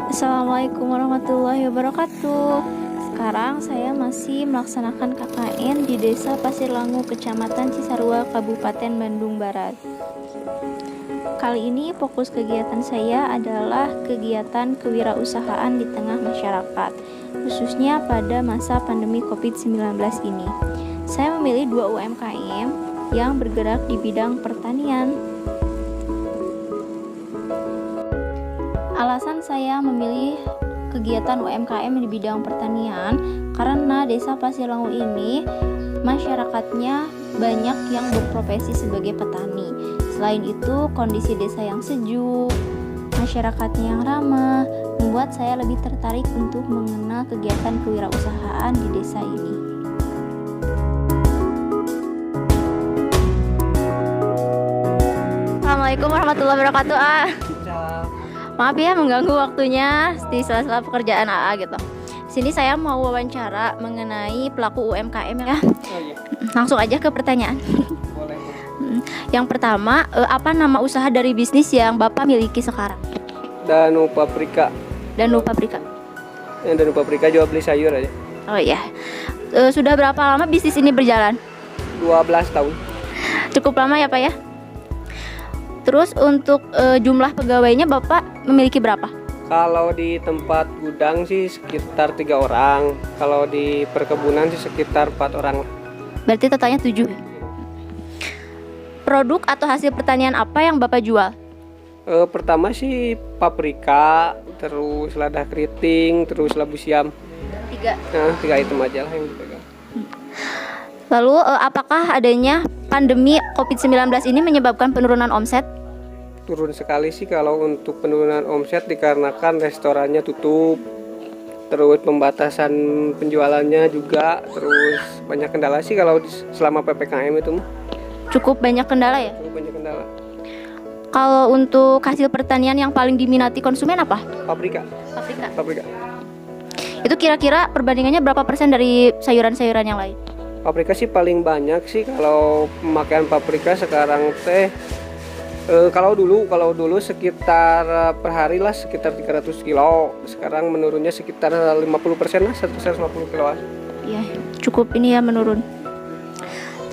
Assalamualaikum warahmatullahi wabarakatuh. Sekarang saya masih melaksanakan KKN di Desa Pasir Langu, Kecamatan Cisarua, Kabupaten Bandung Barat. Kali ini fokus kegiatan saya adalah kegiatan kewirausahaan di tengah masyarakat, khususnya pada masa pandemi COVID-19 ini. Saya memilih 2 UMKM yang bergerak di bidang pertanian. Alasan saya memilih kegiatan UMKM di bidang pertanian karena Desa Pasir Langu ini masyarakatnya banyak yang berprofesi sebagai petani. Selain itu, kondisi desa yang sejuk, masyarakatnya yang ramah, membuat saya lebih tertarik untuk mengenal kegiatan kewirausahaan di desa ini. Assalamualaikum warahmatullahi wabarakatuh. Maaf ya mengganggu waktunya di sela-sela pekerjaan AA gitu. Sini saya mau wawancara mengenai pelaku UMKM ya. Oh, iya. Langsung aja ke pertanyaan. Boleh. Yang pertama, apa nama usaha dari bisnis yang Bapak miliki sekarang? Danu Paprika. Danu Paprika. Yang Danu Paprika jual beli sayur aja. Oh iya. Sudah berapa lama bisnis ini berjalan? 12 tahun. Cukup lama ya Pak ya? Terus untuk jumlah pegawainya Bapak memiliki berapa? Kalau di tempat gudang sih sekitar 3 orang. Kalau di perkebunan sih sekitar 4 orang. Berarti totalnya 7. Produk atau hasil pertanian apa yang Bapak jual? Pertama sih paprika, terus lada keriting, terus labu siam. 3. Nah, 3 item aja lah yang dipegang. Lalu apakah adanya pandemi COVID-19 ini menyebabkan penurunan omset? Turun sekali sih kalau untuk penurunan omset dikarenakan restorannya tutup. Terus pembatasan penjualannya juga, terus banyak kendala sih kalau selama PPKM itu mah. Cukup banyak kendala ya? Cukup banyak kendala. Kalau untuk hasil pertanian yang paling diminati konsumen apa? Paprika. Paprika. Itu kira-kira perbandingannya berapa persen dari sayuran-sayuran yang lain? Paprika sih paling banyak sih kalau pemakaian paprika sekarang teh. Kalau dulu sekitar per hari lah sekitar 300 kilo. Sekarang menurunnya sekitar 50% lah, 150 kiloan. Iya, cukup ini ya menurun.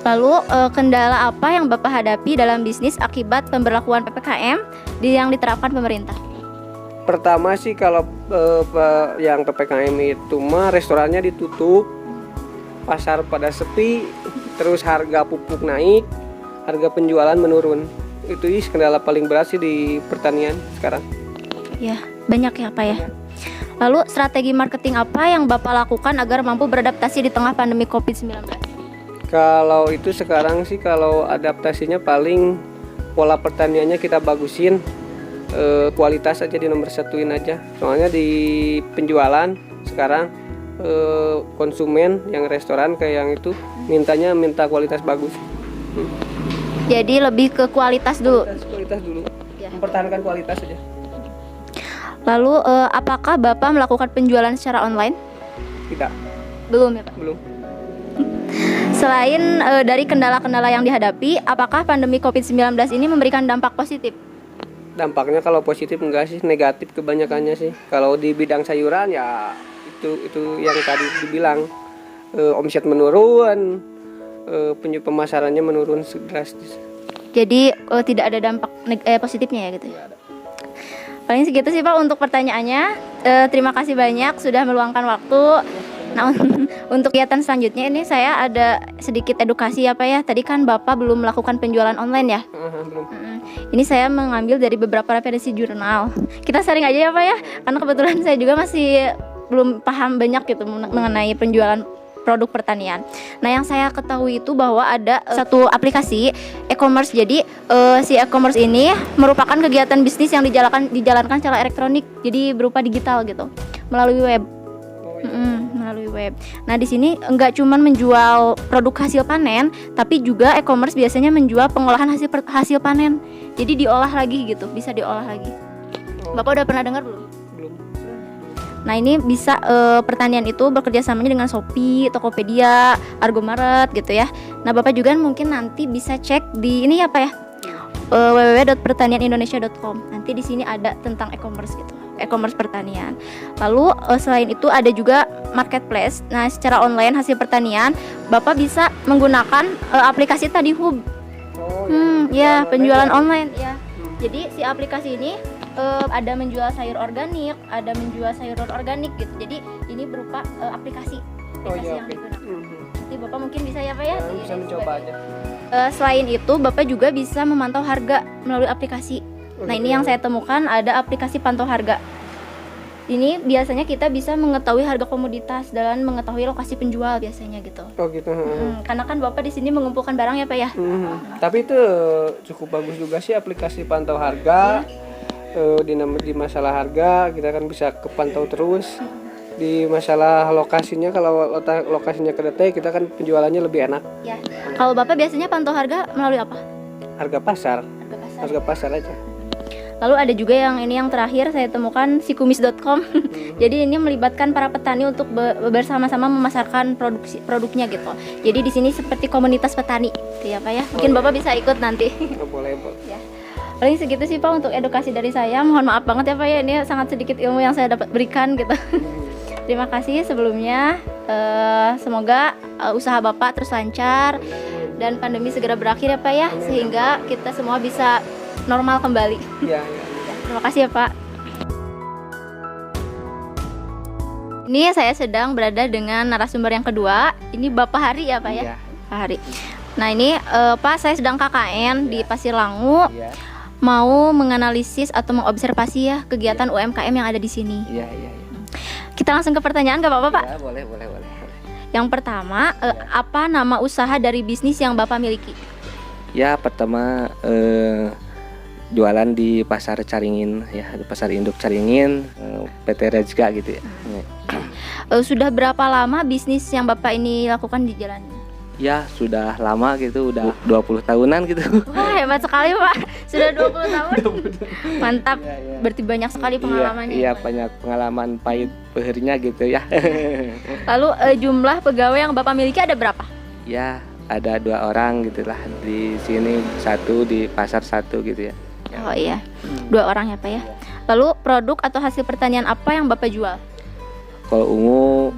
Lalu kendala apa yang Bapak hadapi dalam bisnis akibat pemberlakuan PPKM yang diterapkan pemerintah? Pertama sih kalau yang PPKM itu mah restorannya ditutup, pasar pada sepi, terus harga pupuk naik, harga penjualan menurun. Itu kendala paling berat sih di pertanian sekarang. Ya, banyak ya Pak ya. Lalu strategi marketing apa yang Bapak lakukan agar mampu beradaptasi di tengah pandemi COVID-19? Kalau itu sekarang sih kalau adaptasinya paling pola pertaniannya kita bagusin, kualitas aja di nomor satuin aja. Soalnya di penjualan sekarang konsumen yang restoran kayak yang itu minta kualitas bagus. Jadi lebih ke kualitas dulu. Kualitas dulu. Ya. Mempertahankan kualitas aja. Lalu apakah Bapak melakukan penjualan secara online? Tidak. Belum ya Pak? Belum. Selain dari kendala-kendala yang dihadapi, apakah pandemi COVID-19 ini memberikan dampak positif? Dampaknya kalau positif enggak sih, negatif kebanyakannya sih. Kalau di bidang sayuran ya itu yang tadi dibilang, omset menurun, pemasarannya menurun drastis. Jadi tidak ada dampak positifnya ya gitu ya? Paling segitu sih Pak untuk pertanyaannya. Terima kasih banyak sudah meluangkan waktu. Nah untuk kegiatan selanjutnya ini saya ada sedikit edukasi ya Pak ya. Tadi kan Bapak belum melakukan penjualan online ya? Belum. Ini saya mengambil dari beberapa referensi jurnal. Kita sharing aja ya Pak ya. Karena kebetulan saya juga masih belum paham banyak gitu mengenai penjualan produk pertanian. Nah yang saya ketahui itu bahwa ada satu aplikasi e-commerce. Jadi si e-commerce ini merupakan kegiatan bisnis yang dijalankan secara elektronik. Jadi berupa digital gitu melalui web. Melalui web. Nah di sini enggak cuma menjual produk hasil panen, tapi juga e-commerce biasanya menjual pengolahan hasil panen. Jadi diolah lagi gitu, bisa diolah lagi. Bapak udah pernah dengar belum? Belum. Nah ini bisa pertanian itu bekerja samanya dengan Shopee, Tokopedia, Argomaret gitu ya. Nah Bapak juga mungkin nanti bisa cek di ini ya Pak ya, www.pertanianindonesia.com. Nanti di sini ada tentang e-commerce gitu. e-commerce pertanian. Lalu selain itu ada juga marketplace. Nah, secara online hasil pertanian, Bapak bisa menggunakan aplikasi Tadi Hub. Ya, penjualan online ya. Jadi si aplikasi ini ada menjual sayur organik, ada menjual sayur non organik gitu. Jadi ini berupa aplikasi yang digunakan. Nanti Bapak mungkin bisa ya Pak ya? Bisa mencoba aja. Selain itu Bapak juga bisa memantau harga melalui aplikasi. Nah ini yang saya temukan, ada aplikasi pantau harga. Ini biasanya kita bisa mengetahui harga komoditas dan mengetahui lokasi penjual biasanya gitu. Oh gitu. Karena kan Bapak di sini mengumpulkan barang ya Pak ya. Tapi itu cukup bagus juga sih aplikasi pantau harga. Di masalah harga kita kan bisa kepantau terus. Di masalah lokasinya, kalau lokasinya kedete kita kan penjualannya lebih enak. Ya. Kalau Bapak biasanya pantau harga melalui apa? Harga pasar. Harga pasar aja. Lalu ada juga yang terakhir saya temukan sikumis.com. Jadi ini melibatkan para petani untuk bersama-sama memasarkan produknya gitu. Jadi di sini seperti komunitas petani, gitu ya Pak ya. Mungkin Bapak bisa ikut nanti. Boleh. Ya. Paling segitu sih Pak untuk edukasi dari saya. Mohon maaf banget ya Pak ya, ini sangat sedikit ilmu yang saya dapat berikan gitu. Terima kasih sebelumnya. Semoga usaha Bapak terus lancar dan pandemi segera berakhir ya Pak ya, sehingga kita semua bisa normal kembali. Ya. Terima kasih ya Pak. Ini saya sedang berada dengan narasumber yang kedua. Ini Bapak Hari ya Pak ya? Iya. Pak Hari. Nah ini Pak, saya sedang KKN di Pasir Langu. Iya. Mau menganalisis atau mengobservasi ya kegiatan UMKM yang ada di sini. Iya. Kita langsung ke pertanyaan gak Bapak Pak? Ya, boleh. Yang pertama, apa nama usaha dari bisnis yang Bapak miliki? Ya, pertama jualan di pasar Caringin ya, di pasar induk Caringin, PT Rejga gitu ya. Sudah berapa lama bisnis yang Bapak ini lakukan di jalan? Ya, sudah lama gitu, udah 20 tahunan gitu. Wah, hebat sekali Pak. Sudah 20 tahun. Mantap. Berarti banyak sekali pengalamannya. Iya, banyak pengalaman pahit pahitnya gitu ya. Lalu jumlah pegawai yang Bapak miliki ada berapa? Ya, ada 2 orang gitulah, di sini 1, di pasar 1 gitu ya. Oh iya, 2 orang ya Pak ya. Lalu produk atau hasil pertanian apa yang Bapak jual? Kalau ungu,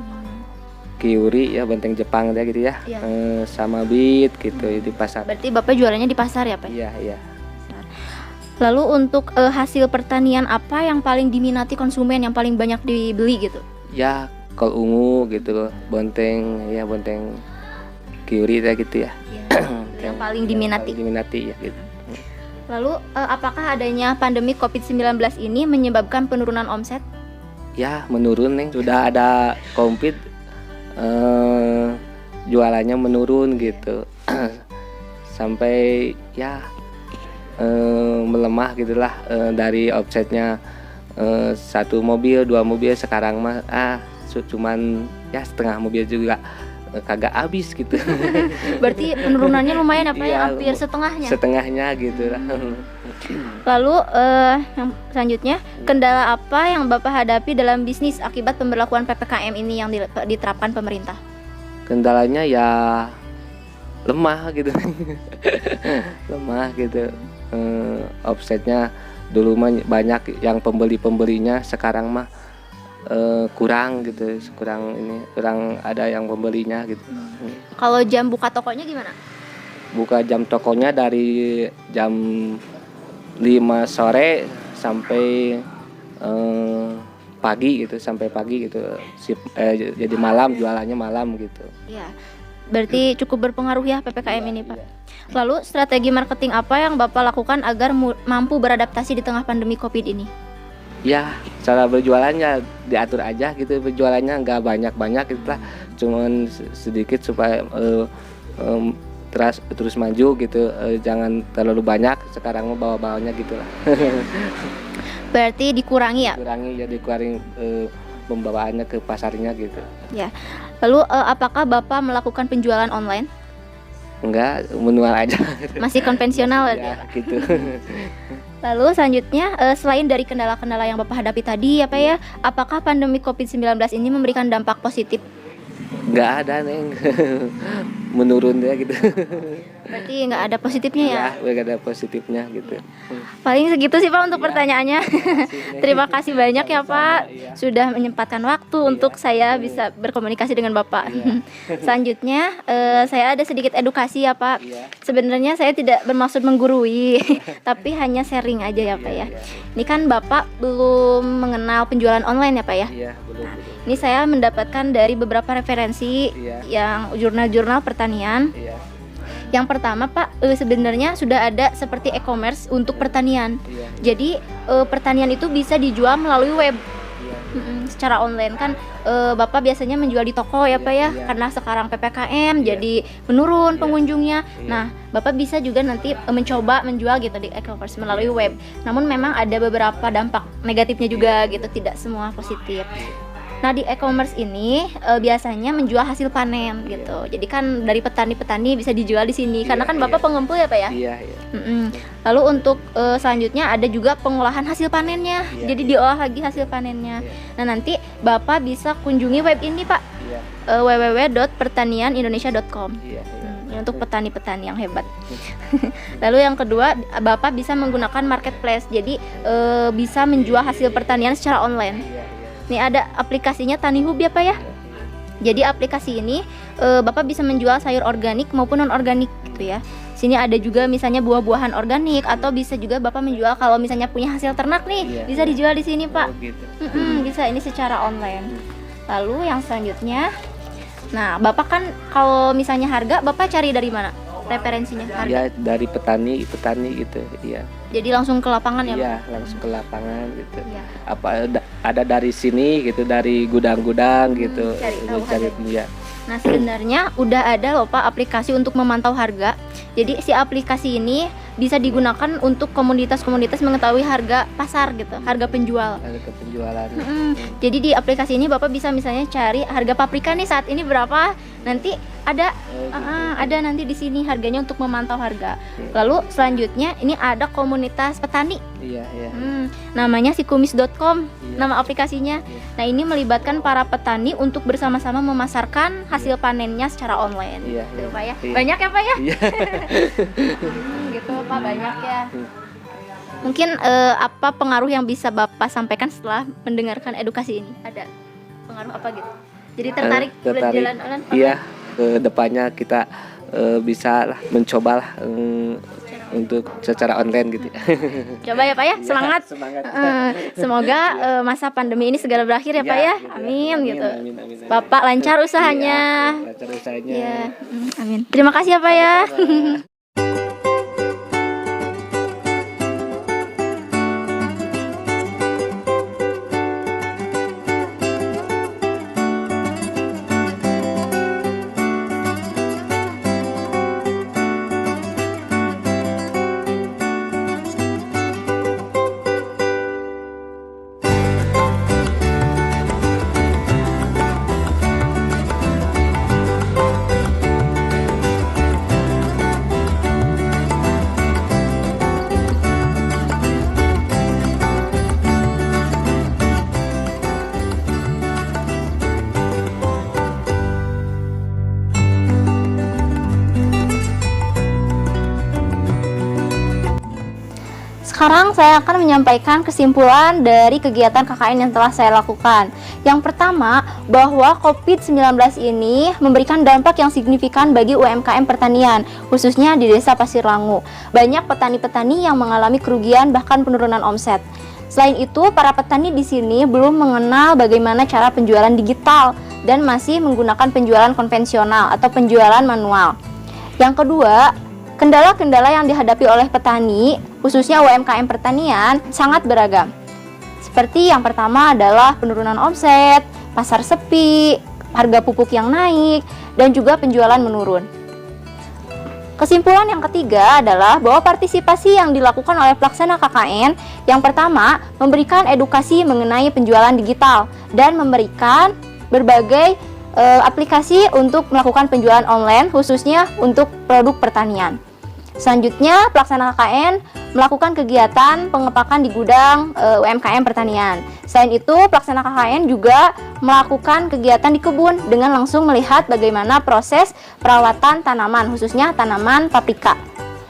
kiuri ya, benteng Jepang dia gitu ya. Iya. Sama bit gitu di pasar. Berarti Bapak jualannya di pasar ya Pak? Iya. Lalu untuk hasil pertanian apa yang paling diminati konsumen, yang paling banyak dibeli gitu? Ya, kalau ungu gitu, bonteng kiuri ya gitu ya. Yang paling diminati. Paling diminati ya gitu. Lalu apakah adanya pandemi COVID-19 ini menyebabkan penurunan omset? Ya, menurun nih. Sudah ada COVID, jualannya menurun gitu. Sampai ya melemah gitulah, dari omsetnya 1 mobil, 2 mobil, sekarang mah cuman ya setengah mobil juga kagak habis gitu. Berarti penurunannya lumayan apa ya? Iya, Hampir setengahnya. Setengahnya gitu lah. Lalu yang selanjutnya, kendala apa yang Bapak hadapi dalam bisnis akibat pemberlakuan PPKM ini yang diterapkan pemerintah? Kendalanya ya lemah gitu. Lemah gitu. Offsetnya dulu mah banyak yang pembelinya, sekarang mah kurang gitu, kurang ada yang pembelinya gitu. Kalau jam buka tokonya gimana? Buka jam tokonya dari jam 5 sore sampai pagi gitu, jadi malam, jualannya malam gitu. Ya, berarti cukup berpengaruh ya PPKM ini Pak. Lalu strategi marketing apa yang Bapak lakukan agar mampu beradaptasi di tengah pandemi COVID ini? Ya, cara berjualannya diatur aja gitu, berjualannya nggak banyak-banyak gitu lah, cuman sedikit supaya terus maju gitu, jangan terlalu banyak, sekarang mau bawa-bawanya gitu lah. Berarti dikurangi ya? Dikurangi pembawaannya ke pasarnya gitu. Ya. Lalu apakah Bapak melakukan penjualan online? Enggak, manual aja. Masih konvensional ya, gitu. Lalu selanjutnya, selain dari kendala-kendala yang Bapak hadapi tadi ya Pak ya, apakah pandemi COVID-19 ini memberikan dampak positif? Enggak ada, Neng. menurun ya gitu. Berarti nggak ada positifnya ya? Ya, nggak ada positifnya gitu. Paling segitu sih Pak untuk Iya. pertanyaannya. Terima kasih banyak ya Pak sudah menyempatkan waktu untuk saya bisa berkomunikasi dengan Bapak. Selanjutnya saya ada sedikit edukasi ya Pak. Sebenarnya saya tidak bermaksud menggurui, tapi hanya sharing aja ya Pak ya. Ini kan Bapak belum mengenal penjualan online ya Pak ya. Iya, belum. Ini saya mendapatkan dari beberapa referensi yang jurnal-jurnal pertanian. Iya. Yang pertama Pak, sebenarnya sudah ada seperti e-commerce untuk pertanian. Jadi pertanian itu bisa dijual melalui web. Secara online kan Bapak biasanya menjual di toko ya Pak ya, karena sekarang PPKM jadi menurun pengunjungnya. Nah, Bapak bisa juga nanti mencoba menjual gitu di e-commerce melalui web. Namun memang ada beberapa dampak negatifnya juga gitu, tidak semua positif. Nah, di e-commerce ini biasanya menjual hasil panen gitu. Jadi kan dari petani-petani bisa dijual di sini karena kan Bapak pengumpul ya Pak ya. Iya. Lalu untuk selanjutnya ada juga pengolahan hasil panennya. Jadi diolah lagi hasil panennya. Nah, nanti Bapak bisa kunjungi web ini Pak. www.pertanianindonesia.com. Ini untuk petani-petani yang hebat. Lalu yang kedua, Bapak bisa menggunakan marketplace. Jadi bisa menjual hasil pertanian secara online. Ini ada aplikasinya Tani Hub ya Pak ya. Jadi aplikasi ini Bapak bisa menjual sayur organik maupun non organik gitu ya. Sini ada juga misalnya buah-buahan organik atau bisa juga Bapak menjual kalau misalnya punya hasil ternak nih, bisa dijual di sini Pak. Bisa ini secara online. Lalu yang selanjutnya, nah Bapak kan kalau misalnya harga Bapak cari dari mana? Referensinya harga? Ya dari petani gitu. Iya. Jadi langsung ke lapangan ya Pak? Iya, langsung ke lapangan gitu. Iya. Apa ada dari sini gitu, dari gudang-gudang gitu. Cari tahu Cari harga. ya. Nah sebenarnya udah ada loh Pak aplikasi untuk memantau harga. Jadi si aplikasi ini bisa digunakan untuk komunitas-komunitas mengetahui harga pasar gitu, harga penjual. Ada ke penjualan. Jadi di aplikasi ini Bapak bisa misalnya cari harga paprika nih saat ini berapa. Nanti ada ada nanti di sini harganya untuk memantau harga. Lalu selanjutnya ini ada komunitas petani. Iya. Namanya sikumis.com nama aplikasinya. Nah ini melibatkan para petani untuk bersama-sama memasarkan hasil panennya secara online. Gitu Pak ya. Banyak ya Pak ya. Gitu Pak, banyak ya. Mungkin apa pengaruh yang bisa Bapak sampaikan setelah mendengarkan edukasi ini? Ada pengaruh apa gitu? Jadi tertarik berjalan online? Iya, ke depannya kita bisa lah mencoba lah untuk secara online gitu. Coba ya Pak ya, semangat. Semoga masa pandemi ini segera berakhir ya Pak ya. Amin gitu. Bapak lancar usahanya. Lancar usahanya. Ya, amin. Terima kasih ya Pak ya. Sekarang saya akan menyampaikan kesimpulan dari kegiatan KKN yang telah saya lakukan. Yang pertama, bahwa COVID-19 ini memberikan dampak yang signifikan bagi UMKM pertanian, khususnya di Desa Pasir Langu. Banyak petani-petani yang mengalami kerugian bahkan penurunan omset. Selain itu, para petani di sini belum mengenal bagaimana cara penjualan digital dan masih menggunakan penjualan konvensional atau penjualan manual. Yang kedua, kendala-kendala yang dihadapi oleh petani, khususnya UMKM pertanian, sangat beragam. Seperti yang pertama adalah penurunan omset, pasar sepi, harga pupuk yang naik, dan juga penjualan menurun. Kesimpulan yang ketiga adalah bahwa partisipasi yang dilakukan oleh pelaksana KKN, yang pertama, memberikan edukasi mengenai penjualan digital, dan memberikan berbagai aplikasi untuk melakukan penjualan online, khususnya untuk produk pertanian. Selanjutnya, pelaksana KKN melakukan kegiatan pengepakan di gudang UMKM pertanian. Selain itu, pelaksana KKN juga melakukan kegiatan di kebun dengan langsung melihat bagaimana proses perawatan tanaman, khususnya tanaman paprika.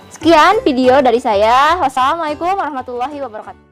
Sekian video dari saya. Wassalamualaikum warahmatullahi wabarakatuh.